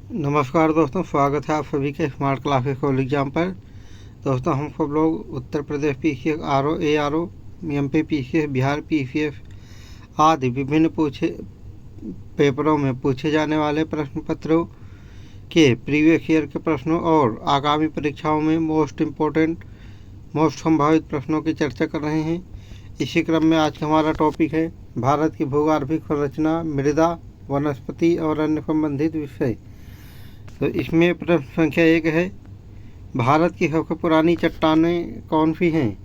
नमस्कार दोस्तों, स्वागत है आप सभी के स्मार्ट क्लासेस कॉल एग्जाम पर। दोस्तों, हम सब लोग Uttar Pradesh PCS, RO, ARO, MP PCS, Bihar PCS आदि विभिन्न पेपरों में पूछे जाने वाले प्रश्न पत्रों के प्रीवियस ईयर के प्रश्नों और आगामी परीक्षाओं में मोस्ट संभावित प्रश्नों की चर्चा कर रहे हैं। इसी क्रम में आज का हमारा टॉपिक है भारत की भूगर्भिक संरचना, मृदा, वनस्पति और अन्य संबंधित विषय। तो इसमें प्रश्न संख्या 1 है, भारत की सबसे पुरानी चट्टानें कौन सी हैं?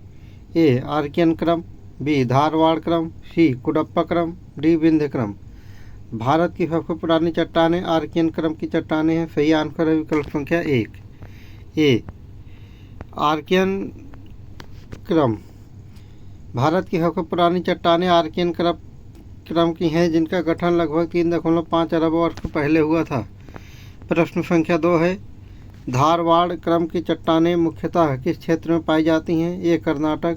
ए आर्कियन क्रम, बी धारवाड़ क्रम, सी कुडप्पा क्रम, डी विंध्य क्रम। भारत की सबसे पुरानी चट्टानें आर्कियन क्रम की चट्टानें हैं। सही आंसर है विकल्प संख्या 1, ए आर्कियन क्रम। भारत की सबसे पुरानी चट्टानें आर्कियन क्रम की हैं, जिनका गठन लगभग 3.5 अरब वर्ष पहले हुआ था। प्रश्न संख्या 2 है, धारवाड़ क्रम की चट्टानें मुख्यतः किस क्षेत्र में पाई जाती हैं? ए कर्नाटक,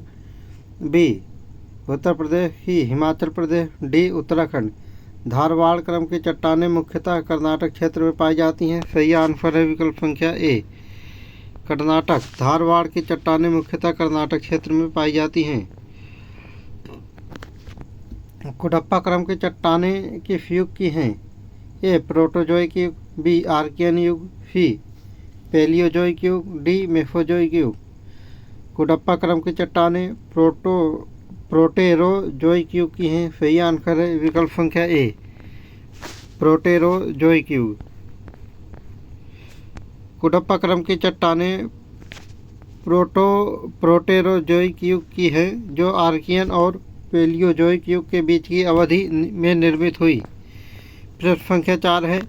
बी उत्तर प्रदेश, सी हिमाचल प्रदेश, डी उत्तराखंड। धारवाड़ क्रम की चट्टानें मुख्यतः कर्नाटक क्षेत्र में पाई जाती हैं। सही आंसर है विकल्प संख्या ए, कर्नाटक। धारवाड़ की चट्टानें मुख्यतः कर्नाटक क्षेत्र में पाई जाती हैं। कुडप्पा क्रम की चट्टानें किस युग की हैं? ए प्रोटोजोइक युग, बी आर्कियन युग, सी पैलियोजोइक युग, डी मेसोजोइक युग। कुडप्पा क्रम की चट्टानें प्रोटेरोजोइक युग की हैं। सही आंसर है विकल्प संख्या ए, प्रोटेरोजोइक युग। कुडप्पा क्रम की चट्टानें प्रोटेरोजोइक युग की हैं, जो आर्कियन और पैलियोजोइक युग के बीच की अवधि में निर्मित हुई। प्रश्न संख्या 4 है,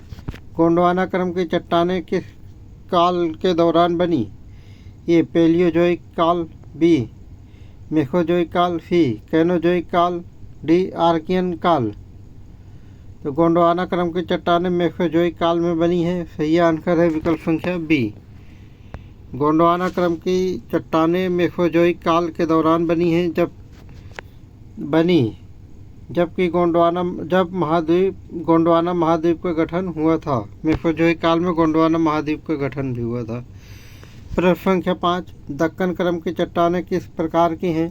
गोंडवाना क्रम की चट्टानें किस काल के दौरान बनी? ए पैलियोजोइक काल, बी मेसोजोइक काल, सी कैनोजोइक काल, डी आर्कियन काल। तो गोंडवाना क्रम की चट्टानें मेसोजोइक काल में बनी हैं। सही आंसर है विकल्प संख्या बी, गोंडवाना क्रम की चट्टानें मेसोजोइक काल के दौरान बनी हैं, जबकि गोंडवाना महाद्वीप का गठन हुआ था। मेसोजोइक काल में गोंडवाना महाद्वीप का गठन भी हुआ था। प्रश्न संख्या 5, दक्कन क्रम की चट्टानें किस प्रकार की हैं?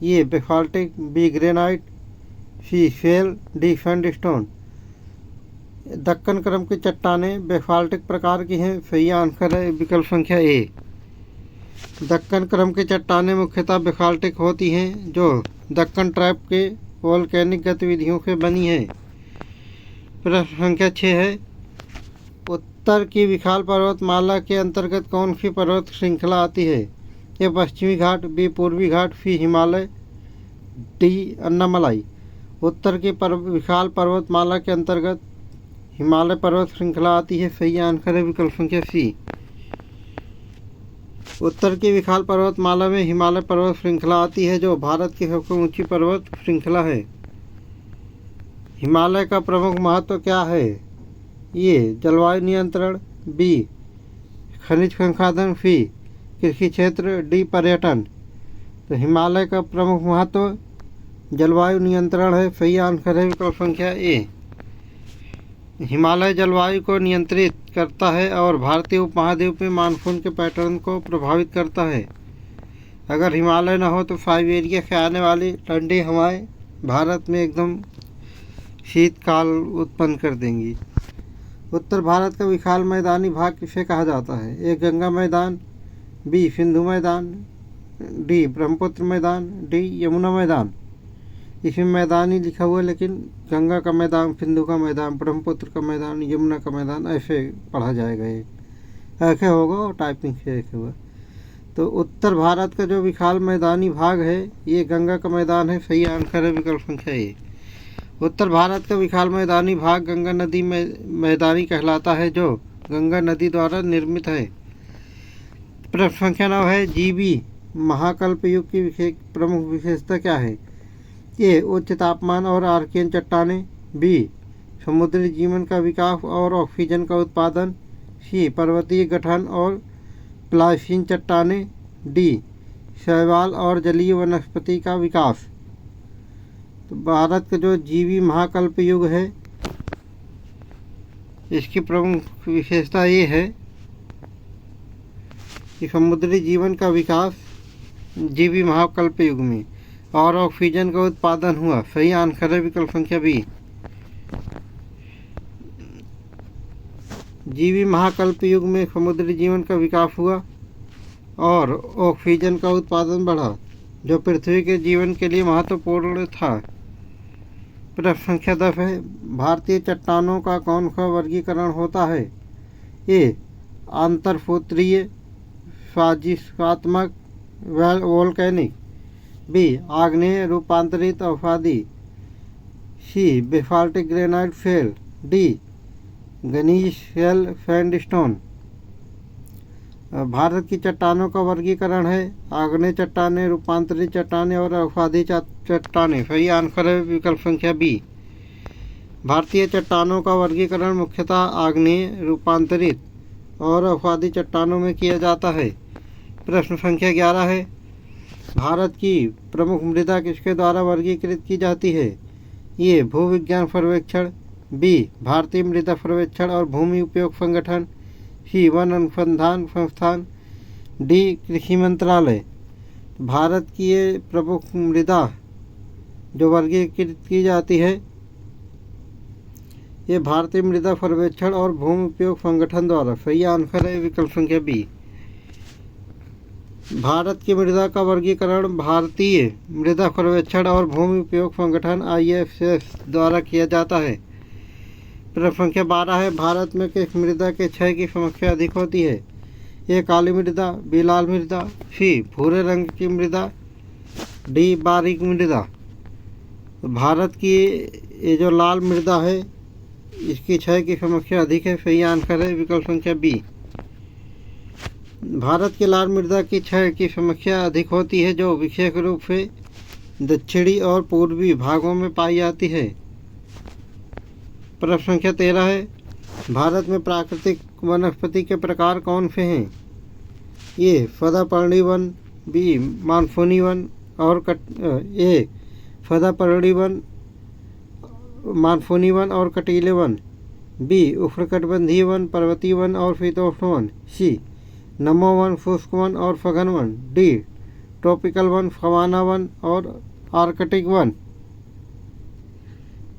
ये बेसाल्टिक, बी ग्रेनाइट, सी शेल, डी सैंडस्टोन। दक्कन क्रम की चट्टानें बेसाल्टिक प्रकार की हैं। सही आंसर है विकल्प संख्या ए, दक्कन क्रम की चट्टानें मुख्यतः बेसाल्टिक होती हैं, जो दक्कन ट्रैप के वोल्केनिक गतिविधियों से बनी है। प्रश्न संख्या 6 है, उत्तर की विशाल पर्वतमाला के अंतर्गत कौन सी पर्वत श्रृंखला आती है? ये पश्चिमी घाट, बी पूर्वी घाट, सी हिमालय, डी अन्नामलाई। उत्तर की विशाल पर्वतमाला के अंतर्गत हिमालय पर्वत श्रृंखला आती है। सही आंसर है विकल्प संख्या सी, उत्तर की विशाल पर्वतमाला में हिमालय पर्वत श्रृंखला आती है, जो भारत की सबसे ऊंची पर्वत श्रृंखला है। हिमालय का प्रमुख महत्व क्या है? ये जलवायु नियंत्रण, बी खनिज संसाधन, सी कृषि क्षेत्र, डी पर्यटन। तो हिमालय का प्रमुख महत्व जलवायु नियंत्रण है। सही आंसर है विकल्प संख्या ए, हिमालय जलवायु को नियंत्रित करता है और भारतीय उपमहाद्वीप में मानसून के पैटर्न को प्रभावित करता है। अगर हिमालय न हो तो साइबेरिया से आने वाली ठंडी हवाएं भारत में एकदम शीतकाल उत्पन्न कर देंगी। उत्तर भारत का विशाल मैदानी भाग किसे कहा जाता है? ए गंगा मैदान, बी सिंधु मैदान, डी ब्रह्मपुत्र मैदान, डी यमुना मैदान। इसमें मैदानी लिखा हुआ है, लेकिन गंगा का मैदान, सिंधु का मैदान, ब्रह्मपुत्र का मैदान, यमुना का मैदान ऐसे पढ़ा जाएगा। ये ऐसे होगा और टाइपिंग से ऐसे होगा। तो उत्तर भारत का जो विशाल मैदानी भाग है, ये गंगा का मैदान है। सही आंसर है विकल्प संख्या ए, उत्तर भारत का विशाल मैदानी भाग गंगा नदी में मैदानी कहलाता है, जो गंगा नदी द्वारा निर्मित है। प्रश्न संख्या 9 है, जीवी महाकल्प युग की प्रमुख विशेषता क्या है? ए उच्च तापमान और आर्कियन चट्टानें, बी समुद्री जीवन का विकास और ऑक्सीजन का उत्पादन, सी पर्वतीय गठन और प्लाइसीन चट्टानें, डी शैवाल और जलीय वनस्पति का विकास। तो भारत का जो जीवी महाकल्प युग है, इसकी प्रमुख विशेषता ये है कि समुद्री जीवन का विकास जीवी महाकल्प युग में और ऑक्सीजन का उत्पादन हुआ। सही आंसर है विकल्प संख्या बी। जीवी महाकल्प युग में समुद्री जीवन का विकास हुआ और ऑक्सीजन का उत्पादन बढ़ा, जो पृथ्वी के जीवन के लिए महत्वपूर्ण था। प्रश्न संख्या 10 है, भारतीय चट्टानों का कौन सा वर्गीकरण होता है? ए आंतरफोत्रीय, साजिशात्मक, वोल्केनिक, बी आग्नेय रूपांतरित अवसादी, C basaltic granite shale, D gneiss shale sandstone. Bharat की चट्टानों का वर्गीकरण है आग्नेय चट्टानें, रूपांतरित चट्टानें और अवसादी चट्टानें। सही आंसर है विकल्प संख्या बी। भारतीय चट्टानों का वर्गीकरण मुख्यतः आग्नेय, रूपांतरित और अवसादी चट्टानों में किया जाता है। प्रश्न संख्या 11 है, भारत की प्रमुख मृदा किसके द्वारा वर्गीकृत की जाती है? ये भूविज्ञान सर्वेक्षण, बी भारतीय मृदा सर्वेक्षण और भूमि उपयोग संगठन, सी वन अनुसंधान संस्थान, डी कृषि मंत्रालय। भारत की ये प्रमुख मृदा जो वर्गीकृत की जाती है ये भारतीय मृदा सर्वेक्षण और भूमि उपयोग संगठन द्वारा। सही आंसर है विकल्प संख्या बी। भारत की मृदा का वर्गीकरण भारतीय मृदा सर्वेक्षण और भूमि उपयोग संगठन IFS द्वारा किया जाता है। प्रश्न संख्या 12 है, भारत में किस मृदा के क्षय की समस्या अधिक होती है? ए काली मृदा, बी लाल मृदा, सी भूरे रंग की मृदा, डी बारीक मृदा। भारत की ये जो लाल मृदा है इसकी क्षय की समस्या अधिक है। सही आंसर है विकल्प संख्या बी। भारत की लाल मृदा की क्षय की समस्या अधिक होती है, जो विशेष रूप से दक्षिणी और पूर्वी भागों में पाई जाती है। प्रश्न संख्या 13 है, भारत में प्राकृतिक वनस्पति के प्रकार कौन से हैं? ये सदापर्णी वन, बी मानसूनी वन और ए सदापर्णी वन, मानसूनी वन और कटीले वन, बी उष्णकटिबंधीय वन, पर्वतीय वन और शीतोष्ण वन, सी नमो वन, शुष्क वन और सघन वन, डी ट्रॉपिकल वन, सवाना वन और आर्कटिक वन।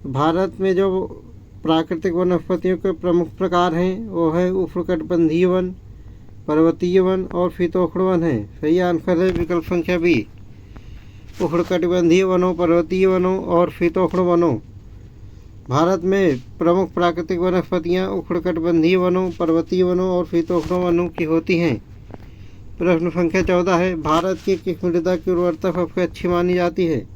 भारत में जो प्राकृतिक वनस्पतियों के प्रमुख प्रकार हैं वो है उष्णकटिबंधीय वन, पर्वतीय वन और शीतोष्ण वन है। सही आंसर है विकल्प संख्या बी। उष्णकटिबंधीय वनों, पर्वतीय वनों और शीतोष्ण वनों। भारत में प्रमुख प्राकृतिक वनस्पतियाँ उष्णकटिबंधीय वनों, पर्वतीय वनों और शीतोष्ण वनों की होती हैं। प्रश्न संख्या 14 है, भारत की किस मृदा की उर्वरता सबसे अच्छी मानी जाती है?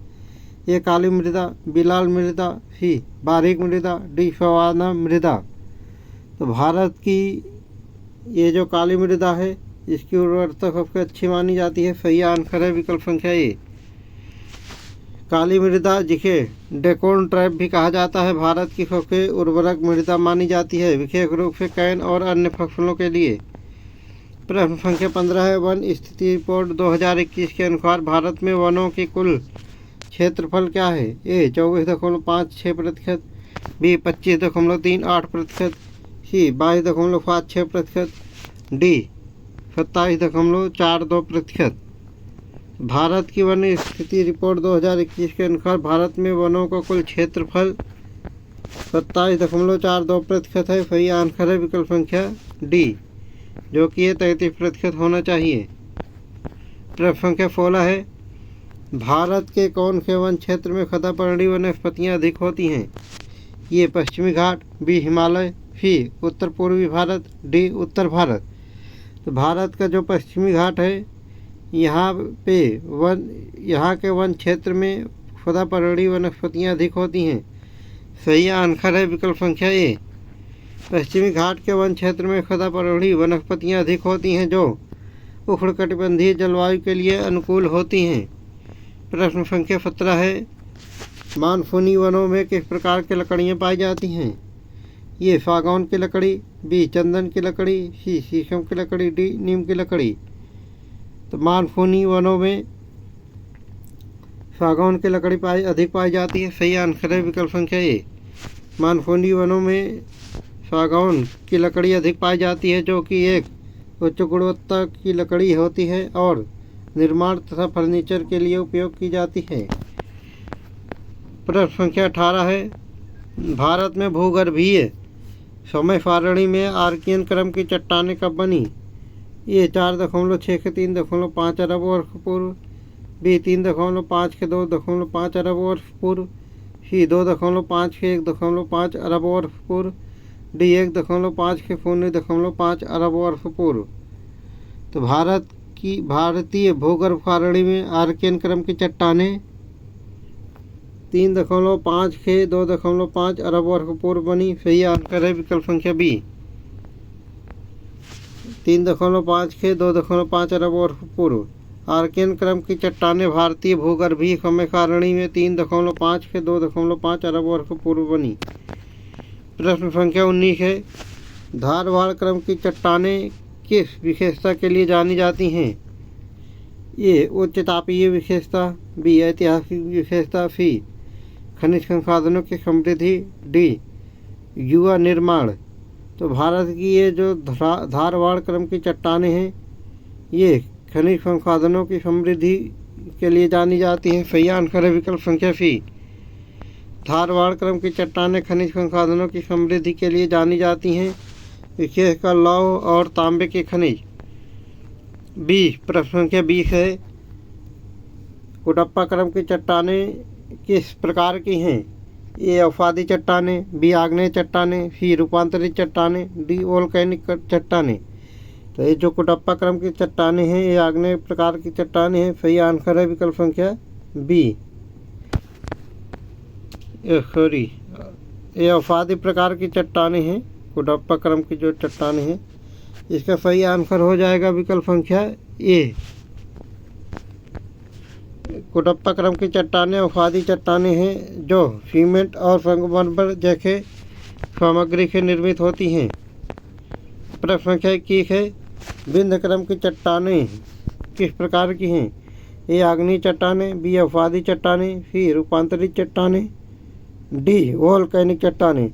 ये काली मृदा, बी लाल मृदा, सी बारीक मृदा, डी सवाना मृदा। तो भारत की ये जो काली मृदा है इसकी उर्वरता सबसे अच्छी मानी जाती है। सही आंसर है विकल्प संख्या ए। काली मृदा जिसे डेकोन ट्रैप भी कहा जाता है, भारत की सबसे उर्वरक मृदा मानी जाती है, विशेष रूप से कैन और अन्य फसलों के लिए। प्रश्न संख्या 15 है, वन स्थिति रिपोर्ट 2021 के अनुसार भारत में वनों की कुल क्षेत्रफल क्या है? ए 24.56%, बी 25.38%, सी 22.76%, डी 27.42%। भारत की वन स्थिति रिपोर्ट 2021 के अनुसार भारत में वनों का कुल क्षेत्रफल 27.42% है। सही आंसर है विकल्प संख्या डी, जो कि ये 33% होना चाहिए। प्रश्न संख्या 16 है, भारत के कौन से वन क्षेत्र में सदापर्णी वनस्पतियाँ अधिक होती हैं? ये पश्चिमी घाट, बी हिमालय, सी उत्तर पूर्वी भारत, डी उत्तर भारत। तो भारत का जो पश्चिमी घाट है यहाँ के वन क्षेत्र में सदापर्णी वनस्पतियाँ अधिक होती हैं। सही आंसर है विकल्प संख्या ए। पश्चिमी घाट के वन क्षेत्र में सदापर्णी वनस्पतियाँ अधिक होती हैं, जो उष्णकटिबंधीय जलवायु के लिए अनुकूल होती हैं। प्रश्न संख्या 17 है, मानसूनी वनों में किस प्रकार की लकड़ियाँ पाई जाती हैं? ये सागौन की लकड़ी, बी चंदन की लकड़ी, सी शीशम की लकड़ी, डी नीम की लकड़ी। तो मानसूनी वनों में सागौन की लकड़ी अधिक पाई जाती है। सही आंसर है विकल्प संख्या ए। मानसूनी वनों में सागौन की लकड़ी अधिक पाई जाती है, जो कि एक उच्च गुणवत्ता की लकड़ी होती है और निर्माण तथा फर्नीचर के लिए उपयोग की जाती है। प्रश्न संख्या 18 है, भारत में भूगर्भीय समय सारणी में आर्कियन क्रम की चट्टानें कब बनी? ये 4.6 के 3.5 अरब वर्ष पूर्व, बी 3.5 के 2.5 अरब वर्ष पूर्व, सी 2.5 के 1.5 अरब वर्ष पूर्व, डी 1.5 के 0.5 अरब वर्ष पूर्व। तो भारतीय भूगर्भ सारणी में आर्कियन क्रम की चट्टानें 3.5 के 2.5 अरब वर्ष पूर्व बनी। सही आंसर है विकल्प संख्या बी, 3.5 के 2.5 अरब वर्ष पूर्व। आर्कियन क्रम की चट्टानें भारतीय भूगर्भीय समय सारणी में 3.5 के 2.5 अरब वर्ष पूर्व बनी। प्रश्न संख्या 19 है, धारवाड़ क्रम की चट्टानें किस विशेषता के लिए जानी जाती हैं? ये उच्च तापीय विशेषता, बी ऐतिहासिक विशेषता, सी खनिज संसाधनों की समृद्धि, डी युवा निर्माण। तो भारत की ये जो धारवाड़ क्रम की चट्टानें हैं, ये खनिज संसाधनों की समृद्धि के लिए जानी जाती हैं। सही आंसर है विकल्प संख्या सी, धारवाड़ क्रम की चट्टानें खनिज संसाधनों की समृद्धि के लिए जानी जाती हैं, विशेषकर लौह और तांबे के खनिज। बी प्रश्न संख्या 20 है, कुडप्पा क्रम की चट्टानें किस प्रकार की हैं? ए अवसादी चट्टानें, बी आग्नेय चट्टानें, सी रूपांतरित चट्टानें, डी वोल्केनिक चट्टानें। तो ये जो कुडप्पा क्रम की चट्टानें हैं, ये आग्नेय प्रकार की चट्टानें हैं। सही आंसर है विकल्प संख्या बी, ये अवसादी प्रकार की चट्टानें हैं, कुडप्पा क्रम की जो चट्टानें हैं। इसका सही आंसर हो जाएगा विकल्प संख्या ए। कुडप्पा क्रम की चट्टानें अवसादी चट्टानें हैं जो सीमेंट और संगमरमर जैसे सामग्री से निर्मित होती हैं। प्रश्न संख्या 21 है, विंध्य क्रम की चट्टानें किस प्रकार की हैं? ए आग्नेय चट्टानें, बी अवसादी चट्टानें, सी रूपांतरित चट्टानें, डी वोल्केनिक चट्टानें।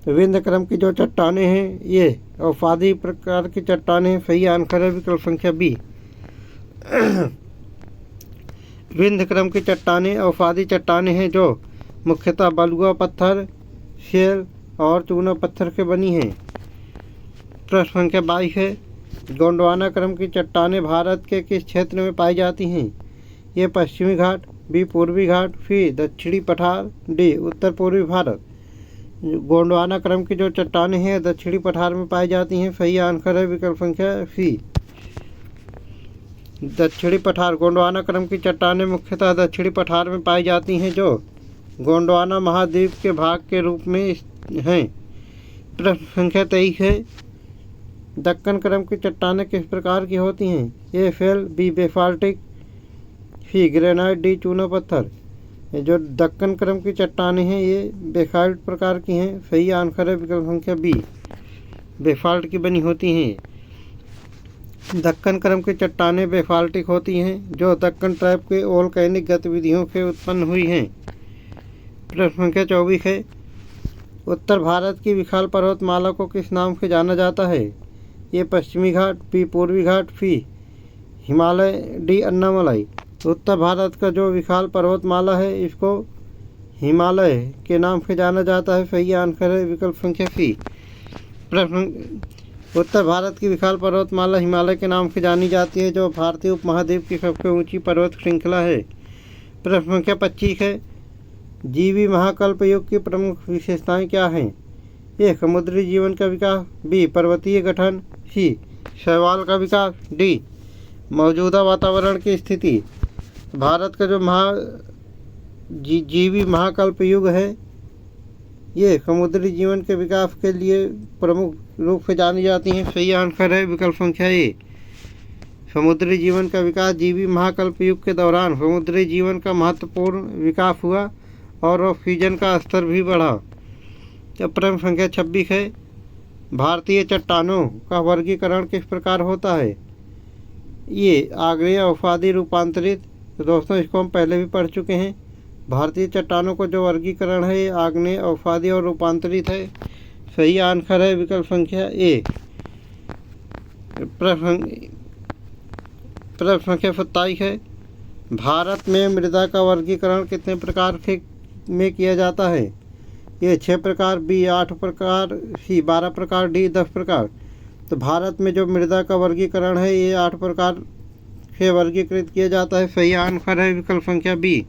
तो विंध्य क्रम की जो चट्टानें हैं, ये अवसादी प्रकार की चट्टानें हैं। सही आंसर है विकल्प संख्या बी, विंध्य क्रम की चट्टानें अवसादी चट्टानें हैं जो मुख्यतः बलुआ पत्थर, शेल और चूना पत्थर से बनी हैं। प्रश्न संख्या 22 है, गोंडवाना क्रम की चट्टानें भारत के किस क्षेत्र में पाई जाती हैं? ये पश्चिमी घाट, बी पूर्वी घाट, सी दक्षिणी पठार, डी उत्तर पूर्वी भारत। गोंडवाना क्रम की जो चट्टानें हैं दक्षिणी पठार में पाई जाती हैं। सही आंसर है विकल्प संख्या सी, दक्षिणी पठार। गोंडवाना क्रम की चट्टानें मुख्यतः दक्षिणी पठार में पाई जाती हैं, जो गोंडवाना महाद्वीप के भाग के रूप में हैं। प्रश्न संख्या 23 है, दक्कन क्रम की चट्टानें किस प्रकार की होती हैं? ए फेल, बी बेसाल्टिक, सी ग्रेनाइट, डी चूना पत्थर। ये जो दक्कन क्रम की चट्टानें हैं, ये बेसाल्ट प्रकार की हैं। सही आंसर है विकल्प संख्या बी, बेसाल्ट की बनी होती हैं। दक्कन क्रम की चट्टानें बेसाल्टिक होती हैं, जो दक्कन ट्रैप के वोल्केनिक गतिविधियों से उत्पन्न हुई हैं। प्रश्न संख्या 24 है, उत्तर भारत की विशाल पर्वतमाला को किस नाम से जाना जाता है? ये पश्चिमी घाट, बी पूर्वी घाट, सी हिमालय, डी अन्नामलाई। उत्तर भारत का जो विशाल पर्वतमाला है, इसको हिमालय के नाम से जाना जाता है। सही आंसर है विकल्प संख्या सी। प्रश्न, उत्तर भारत की विशाल पर्वतमाला हिमालय के नाम से जानी जाती है, जो भारतीय उपमहाद्वीप की सबसे ऊंची पर्वत श्रृंखला है। प्रश्न संख्या 25 है, जीवी महाकल्प युग की प्रमुख विशेषताएं क्या हैं? ए समुद्री जीवन का विकास, बी पर्वतीय गठन, सी शैवाल का विकास, डी मौजूदा वातावरण की स्थिति। भारत का जो जीवी महाकल्प युग है, ये समुद्री जीवन के विकास के लिए प्रमुख रूप से जानी जाती हैं। सही आंसर है विकल्प संख्या ए, समुद्री जीवन का विकास। जीवी महाकल्प युग के दौरान समुद्री जीवन का महत्वपूर्ण विकास हुआ और ऑक्सीजन का स्तर भी बढ़ा। प्रश्न संख्या 26 है, भारतीय चट्टानों का वर्गीकरण किस प्रकार होता है? ये आग्नेय, अवसादी, रूपांतरित। तो दोस्तों, इसको हम पहले भी पढ़ चुके हैं। भारतीय चट्टानों को जो वर्गीकरण है, ये आग्नेय, अवसादी और रूपांतरित है। सही आंसर है विकल्प संख्या ए। प्रश्न संख्या 27 है, भारत में मृदा का वर्गीकरण कितने प्रकार में किया जाता है? ए 6 प्रकार, बी 8 प्रकार, सी 12 प्रकार, डी 10 प्रकार। तो भारत में जो मृदा का वर्गीकरण है ये 8 प्रकार से वर्गीकृत किया जाता है। सही आंसर है विकल्प संख्या बी।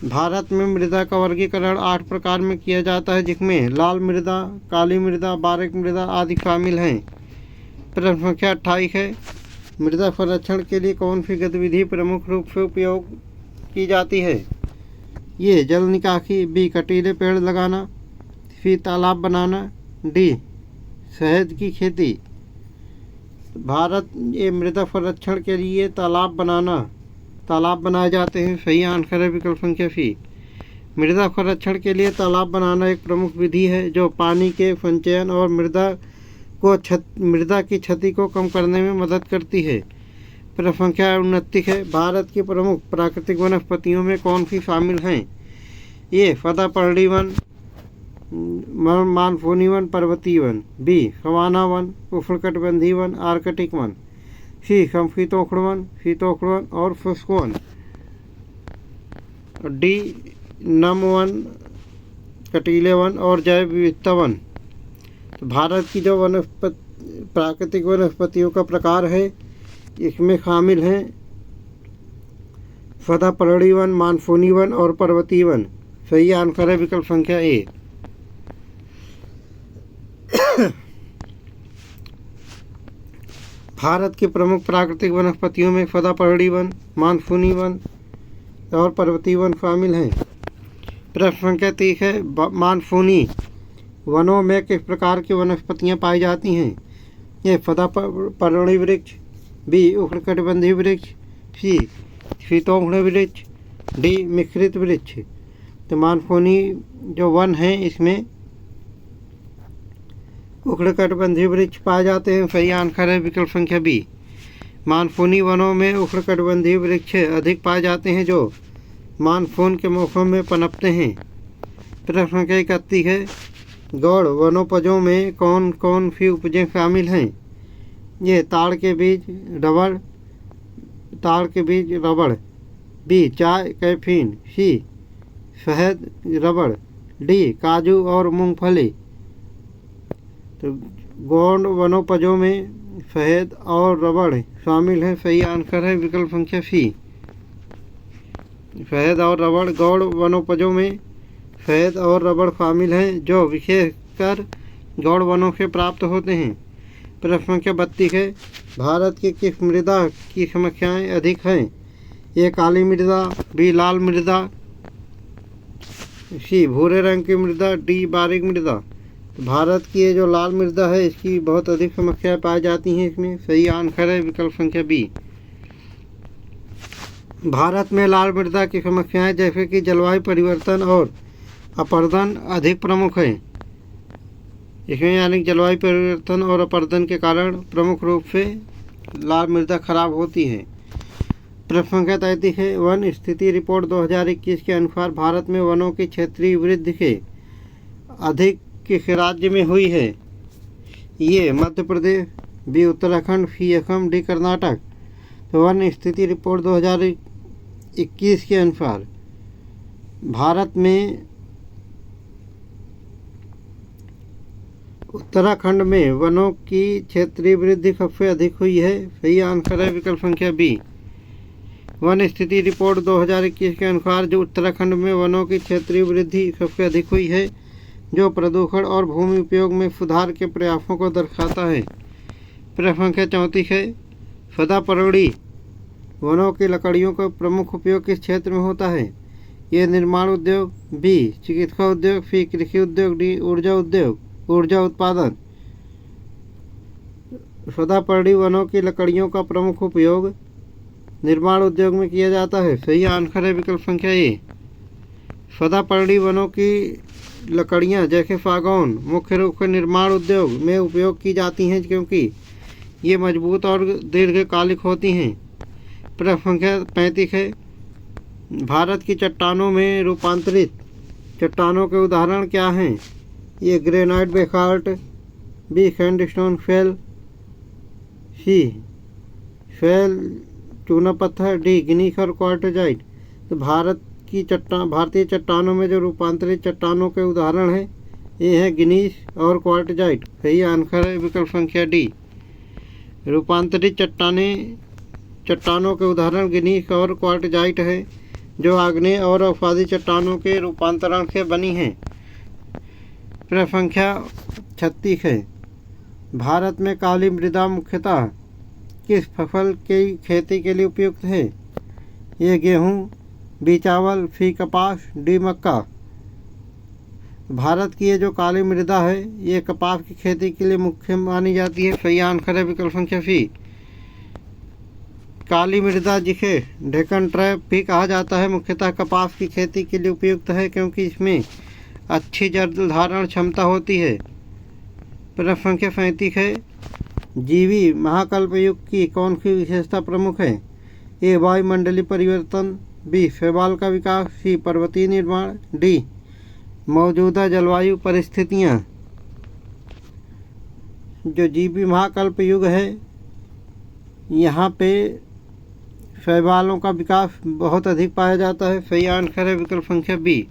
भारत में मृदा का वर्गीकरण 8 प्रकार में किया जाता है, जिसमें लाल मृदा, काली मृदा, बारीक मृदा आदि शामिल हैं। प्रश्न संख्या 28 है, मृदा संरक्षण के लिए कौन सी गतिविधि प्रमुख रूप से उपयोग की जाती है? ये जल निकासी, बी कटीले पेड़ लगाना, सी तालाब बनाना, डी शहद की खेती। भारत ये मृदा संरक्षण के लिए तालाब बनाए जाते हैं। सही आंसर है विकल्प संख्या सी। मृदा संरक्षण के लिए तालाब बनाना एक प्रमुख विधि है जो पानी के संचयन और मृदा की क्षति को कम करने में मदद करती है। प्रश्न संख्या 29 है, भारत की प्रमुख प्राकृतिक वनस्पतियों में कौन सी शामिल हैं? ये सदापर्णी वन, मानसूनी वन, पर्वतीय वन, बी सवाना वन, उष्णकटिबंधीय वन, आर्कटिक वन, सी समशीतोष्ण वन और शुष्क वन, डी नम वन, कटीले वन और जैव विविधता वन। तो भारत की जो प्राकृतिक वनस्पतियों का प्रकार है इसमें शामिल हैं सदापर्णी वन, मानसूनी वन और पर्वतीय वन। सही आंसर है विकल्प संख्या ए। भारत की प्रमुख प्राकृतिक वनस्पतियों में सदापर्णी वन, मानसूनी वन और पर्वतीय वन शामिल हैं। प्रश्न संख्या 30 है, मानसूनी वनों में किस प्रकार की वनस्पतियां पाई जाती हैं? ये सदापर्णी वृक्ष, बी उष्णकटिबंधीय वृक्ष, सी शीतोष्ण वृक्ष, डी मिश्रित वृक्ष। तो मानसूनी जो वन हैं इसमें उष्णकटिबंधीय वृक्ष पाए जाते हैं। सही आंसर है विकल्प संख्या बी। मानसूनी वनों में उष्णकटिबंधीय वृक्ष अधिक पाए जाते हैं जो मानसून के मौसम में पनपते हैं। प्रश्न संख्या 31 है, गौड़ वनोपजों में कौन कौन सी उपजें शामिल हैं? ये ताड़ के बीज रबड़, बी चाय कैफीन, सी शहद रबड़, डी काजू और मूंगफली। तो गौड़ वनोपजों में शहद और रबड़ शामिल है। सही आंसर है विकल्प संख्या सी। शहद और रबड़, गौड़ वनोपजों में शहद और रबड़ शामिल हैं जो विशेषकर गौड़ वनों से प्राप्त होते हैं। प्रश्न संख्या 32 है, भारत की किस मृदा की समस्याएं अधिक हैं? ए काली मृदा, बी लाल मृदा, सी भूरे रंग की मृदा, डी बारीक मृदा। तो भारत की ये जो लाल मृदा है इसकी बहुत अधिक समस्याएं पाई जाती हैं इसमें। सही आंसर है विकल्प संख्या बी। भारत में लाल मृदा की समस्याएं जैसे कि जलवायु परिवर्तन और अपरदन अधिक प्रमुख हैं। इसमें यानी जलवायु परिवर्तन और अपरदन के कारण प्रमुख रूप से लाल मृदा खराब होती है। प्रश्न संख्या 33 है, वन स्थिति रिपोर्ट 2021 के अनुसार भारत में वनों की क्षेत्रीय वृद्धि के अधिक किस राज्य में हुई है? ये मध्य प्रदेश, बी उत्तराखंड, सी असम, डी कर्नाटक। तो वन स्थिति रिपोर्ट 2021 के अनुसार भारत में उत्तराखंड में वनों की क्षेत्रीय वृद्धि सबसे अधिक हुई है। सही आंसर है विकल्प संख्या बी। वन स्थिति रिपोर्ट 2021 के अनुसार जो उत्तराखंड में वनों की क्षेत्रीय वृद्धि सबसे अधिक हुई है जो प्रदूषण और भूमि उपयोग में सुधार के प्रयासों को दर्शाता है। प्रश्न संख्या 34 है, सदापर्णी वनों की लकड़ियों का प्रमुख उपयोग किस क्षेत्र में होता है? ये निर्माण उद्योग, बी चिकित्सा उद्योग, सी कृषि उद्योग, डी ऊर्जा उत्पादन। सदापर्णी वनों की लकड़ियों का प्रमुख उपयोग निर्माण उद्योग में किया जाता है। सही आंसर है विकल्प संख्या ए। सदापर्णी वनों की लकड़ियां जैसे सागौन मुख्य रूप से निर्माण उद्योग में उपयोग की जाती हैं क्योंकि ये मजबूत और दीर्घकालिक होती हैं। प्रश्न संख्या 35 है, भारत की चट्टानों में रूपांतरित चट्टानों के उदाहरण क्या हैं? ये ग्रेनाइट बेसाल्ट, बी सैंडस्टोन फेल, सी फेल चूना पत्थर, डी ग्नीस और क्वार्टजाइट। तो भारतीय चट्टानों में जो रूपांतरित चट्टानों के उदाहरण हैं ये है ग्नीस और क्वार्टजाइट। सही आंसर है विकल्प संख्या डी। रूपांतरित चट्टानों के उदाहरण ग्नीस और क्वार्टजाइट है, जो आग्नेय और अवसादी चट्टानों के रूपांतरण से बनी हैं। प्रश्न संख्या 36 है। भारत में काली मृदा मुख्यतः किस फसल की खेती के लिए उपयुक्त है? ये गेहूँ, बी चावल, सी कपास, डी मक्का। भारत की ये जो काली मृदा है ये कपास की खेती के लिए मुख्य मानी जाती है। सही आंसर है विकल्प संख्या सी। काली मृदा जिसे डेक्कन ट्रैप भी कहा जाता है मुख्यतः कपास की खेती के लिए उपयुक्त है, क्योंकि इसमें अच्छी जल धारण क्षमता होती है। प्रश्न संख्या 37 है। जीवी महाकल्प युग की कौन सी विशेषता प्रमुख है? ए वायुमंडलीय परिवर्तन, बी शैवाल का विकास, सी पर्वतीय निर्माण, डी मौजूदा जलवायु परिस्थितियाँ। जो जीवी महाकल्प युग है यहाँ पे शैवालों का विकास बहुत अधिक पाया जाता है। सही आंसर है विकल्प संख्या बी।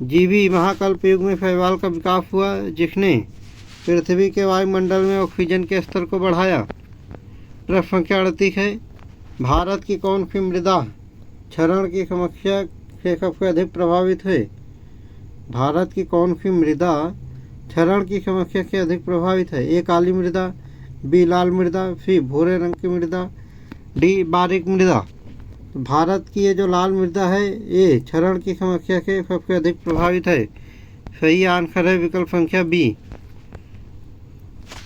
जीवी महाकल्प युग में शैवाल का विकास हुआ, जिसने पृथ्वी के वायुमंडल में ऑक्सीजन के स्तर को बढ़ाया। प्रश्न संख्या 38 है। भारत की कौन सी मृदा क्षरण की समस्या से सबसे अधिक प्रभावित है? भारत की कौन सी मृदा क्षरण की समस्या से अधिक प्रभावित है? ए काली मृदा, बी लाल मृदा, सी भूरे रंग की मृदा, डी बारीक मृदा। तो भारत की ये जो लाल मृदा है ये क्षरण की समस्या से सबसे अधिक प्रभावित है। सही आंसर है विकल्प संख्या बी।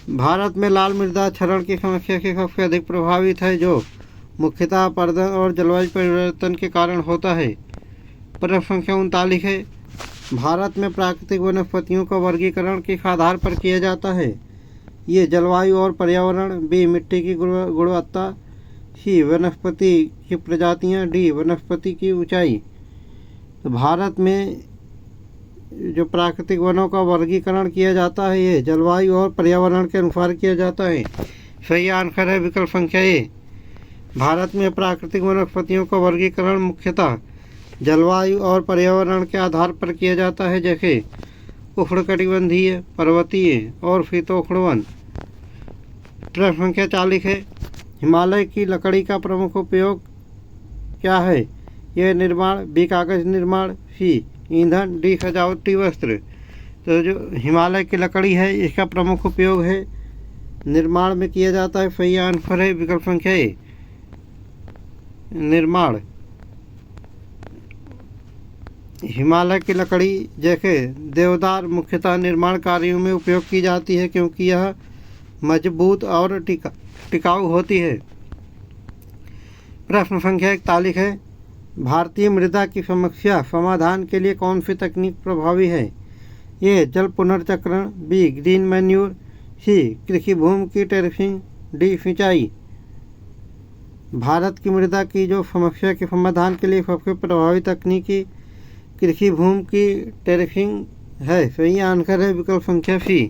भारत में लाल मृदा क्षरण की समस्या से सबसे अधिक प्रभावित है, जो मुख्यतः अपरदन और जलवायु परिवर्तन के कारण होता है। प्रश्न संख्या 39 है। भारत में प्राकृतिक वनस्पतियों का वर्गीकरण किस आधार पर किया जाता है? ये जलवायु और पर्यावरण, बी मिट्टी की गुणवत्ता, सी वनस्पति की प्रजातियां, डी वनस्पति की ऊंचाई। तो भारत में जो प्राकृतिक वनों का वर्गीकरण किया जाता है ये जलवायु और पर्यावरण के अनुसार किया जाता है। सही आंसर है विकल्प संख्या ए। भारत में प्राकृतिक वनस्पतियों का वर्गीकरण मुख्यतः जलवायु और पर्यावरण के आधार पर किया जाता है, जैसे उष्णकटिबंधीय, पर्वतीय और शीतोष्ण वन। प्रश्न संख्या 40 है। हिमालय की लकड़ी का प्रमुख उपयोग क्या है? यह निर्माण, बी कागज निर्माण, सी ईंधन, डी सजावटी वस्त्र। तो जो हिमालय की लकड़ी है इसका प्रमुख उपयोग है निर्माण में किया जाता है। सही आंसर है विकल्प संख्या ए, निर्माण। हिमालय की लकड़ी जैसे देवदार मुख्यतः निर्माण कार्यों में उपयोग की जाती है, क्योंकि यह मजबूत और टिकाऊ होती है। प्रश्न संख्या 41 है। भारतीय मृदा की समस्या समाधान के लिए कौन सी तकनीक प्रभावी है? ये जल पुनर्चक्रण, बी ग्रीन मैन्यूर, सी कृषि भूमि की टेरेसिंग, डी सिंचाई। भारत की मृदा की जो समस्या के समाधान के लिए सबसे प्रभावी तकनीकी कृषि भूमि की टेरेसिंग है। सही आंसर है विकल्प संख्या सी।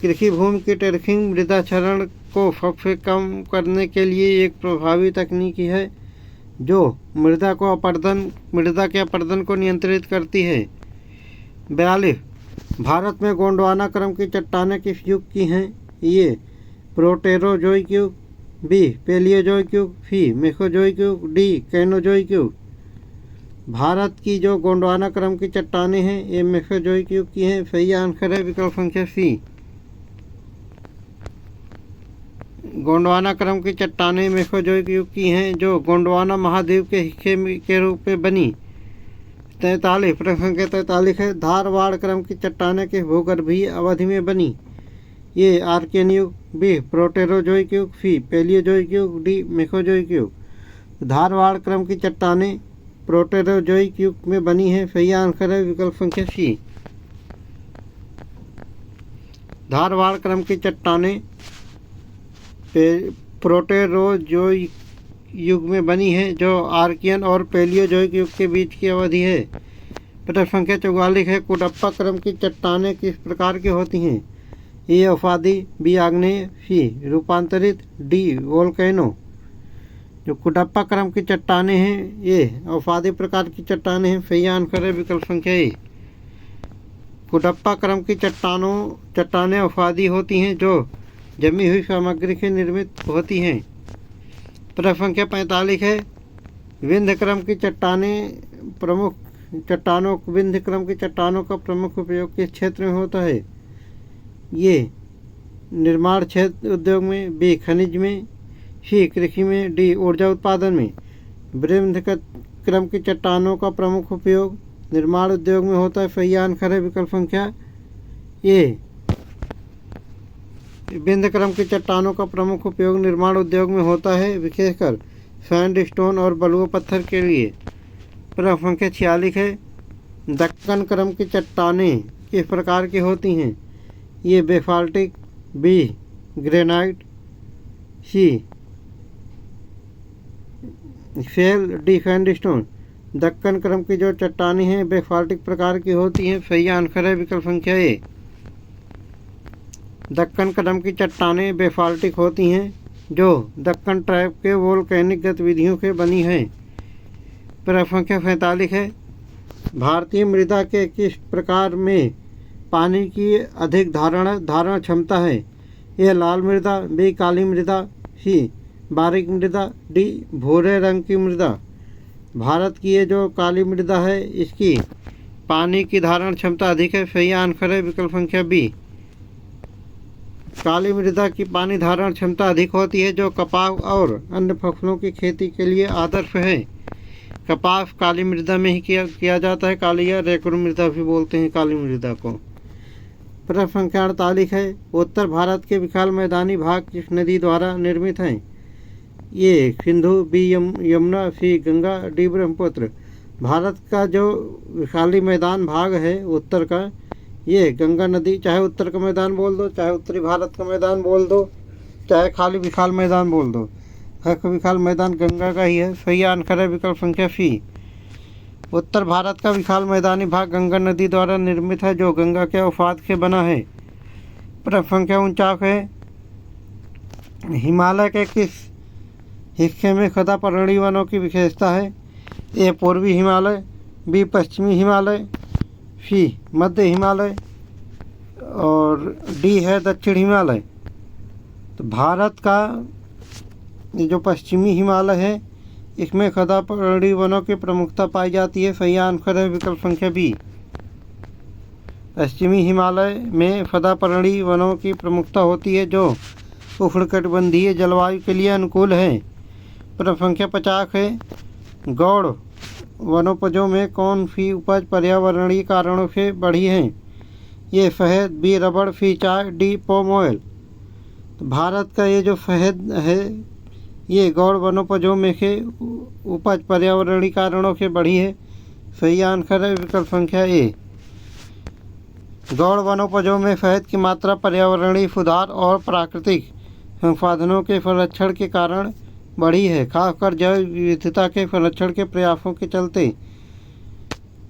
कृषि भूमि की टेरेसिंग मृदा क्षरण को सबसे कम करने के लिए एक प्रभावी तकनीकी है, जो मृदा के अपरदन को नियंत्रित करती है। 42। भारत में गोंडवाना क्रम की चट्टानें किस युग की हैं? ये प्रोटेरोजोइक युग, बी पैलियोजोइक युग, सी मेसोजोइक युग, डी कैनोजोइक युग। भारत की जो गोंडवाना क्रम की चट्टानें हैं ये मेसोजोइक युग की हैं। सही आंसर है विकल्प संख्या सी। गोंडवाना क्रम की चट्टानें मेसोजोइक युग की हैं, जो गोंडवाना महाद्वीप के हिस्से के रूप में बनी। 43। प्रश्न संख्या 43 है। धारवाड़ क्रम की चट्टानें किस भूगर्भीय अवधि में बनी? ये आर्कियन युग, बी प्रोटेरोजोइक युग, सी पैलियोजोइक युग, डी मेसोजोइक युग। धारवाड़ क्रम की चट्टानें प्रोटेरोजोइक युग में बनी है। सही आंसर है विकल्प संख्या सी। धारवाड़ क्रम की चट्टानें प्रोटेरोजोइक युग में बनी है, जो आर्कियन और पैलियोजोइक युग के बीच की अवधि है। प्रश्न संख्या 44 है, कुडप्पा क्रम की चट्टानें किस प्रकार की होती हैं? ए अवसादी, बी आग्नेय, सी रूपांतरित, डी वोल्केनो। जो कुडप्पा क्रम की चट्टानें हैं ये अवसादी प्रकार की चट्टानें हैं। सही आंसर है विकल्प संख्या ए। कुडप्पा क्रम की चट्टानें अवसादी होती हैं जो जमी हुई सामग्री से निर्मित होती हैं। प्रश्न संख्या 45 है, विंध्य क्रम की चट्टानों का प्रमुख उपयोग किस क्षेत्र में होता है? ये निर्माण क्षेत्र उद्योग में, बी खनिज में, सी कृषि में, डी ऊर्जा उत्पादन में। विंध्य क्रम की चट्टानों का प्रमुख उपयोग निर्माण उद्योग में होता है। सही आंसर है विकल्प संख्या ए। विंध्य क्रम की चट्टानों का प्रमुख उपयोग निर्माण उद्योग में होता है, विशेषकर सैंडस्टोन और बलुआ पत्थर के लिए। प्रश्न संख्या 46 है, दक्कन क्रम की चट्टानें किस प्रकार की होती हैं? ये बेसाल्टिक, बी ग्रेनाइट, सी शेल, डी सैंडस्टोन। दक्कन क्रम की जो चट्टानें हैं बेसाल्टिक प्रकार की होती हैं। सही आंसर है विकल्प संख्या ए। दक्कन क्रम की चट्टानें बेसाल्टिक होती हैं जो दक्कन ट्रैप के वोल्केनिक गतिविधियों से बनी हैं। प्रश्न संख्या 47 है, भारतीय मृदा के किस प्रकार में पानी की अधिक धारण क्षमता है? यह लाल मृदा, बी काली मृदा, सी बारीक मृदा, डी भूरे रंग की मृदा। भारत की ये जो काली मृदा है इसकी पानी की धारण क्षमता अधिक है। सही आंसर है विकल्प संख्या बी। काली मृदा की पानी धारण क्षमता अधिक होती है जो कपास और अन्य फसलों की खेती के लिए आदर्श है। कपास काली मृदा में ही किया जाता है। काली या रेकुर मृदा भी बोलते हैं काली मृदा को। प्रश्न संख्या 48 है, उत्तर भारत के विशाल मैदानी भाग किस नदी द्वारा निर्मित हैं? ये सिंधु, बी यमुना, सी गंगा, डी ब्रह्मपुत्र। भारत का जो विशाली मैदान भाग है उत्तर का, ये गंगा नदी, चाहे उत्तर का मैदान बोल दो, चाहे उत्तरी भारत का मैदान बोल दो, चाहे खाली विशाल मैदान बोल दो, विशाल मैदान गंगा का ही है। सही आंसर है विकल्प संख्या सी। उत्तर भारत का विशाल मैदानी भाग गंगा नदी द्वारा निर्मित है जो गंगा के अवसाद से बना है। प्रश्न संख्या 49 है, हिमालय के किस हिस्से में सदापर्णी वनों की विशेषता है? ए पूर्वी हिमालय, बी पश्चिमी हिमालय, सी मध्य हिमालय और डी है दक्षिण हिमालय। तो भारत का ये जो पश्चिमी हिमालय है इसमें सदापर्णी वनों की प्रमुखता पाई जाती है। सही आंसर है विकल्प संख्या बी। पश्चिमी हिमालय में सदापर्णी वनों की प्रमुखता होती है जो उष्णकटिबंधीय जलवायु के लिए अनुकूल है। प्रश्न संख्या 50 है, गौड़ वनोपजों में कौन सी उपज पर्यावरणीय कारणों से बढ़ी है? ये शहद, बी रबड़, सी चाय, डी पाम ऑयल। तो भारत का ये जो शहद है ये गौड़ वनोपजों में से उपज पर्यावरणीय कारणों से बढ़ी है। सही आंसर है विकल्प संख्या ए। गौड़ वनोपजों में शहद की मात्रा पर्यावरणीय सुधार और प्राकृतिक संसाधनों के संरक्षण के कारण बढ़ी है, खासकर जैव विविधता के संरक्षण के प्रयासों के चलते।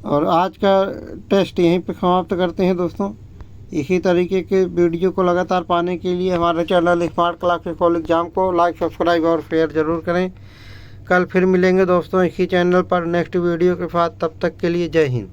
और आज का टेस्ट यहीं पे समाप्त करते हैं दोस्तों। इसी तरीके के वीडियो को लगातार पाने के लिए हमारे channel smart classes for exam को लाइक, सब्सक्राइब और शेयर ज़रूर करें। कल फिर मिलेंगे दोस्तों इसी चैनल पर नेक्स्ट वीडियो के साथ। तब तक के लिए जय हिंद।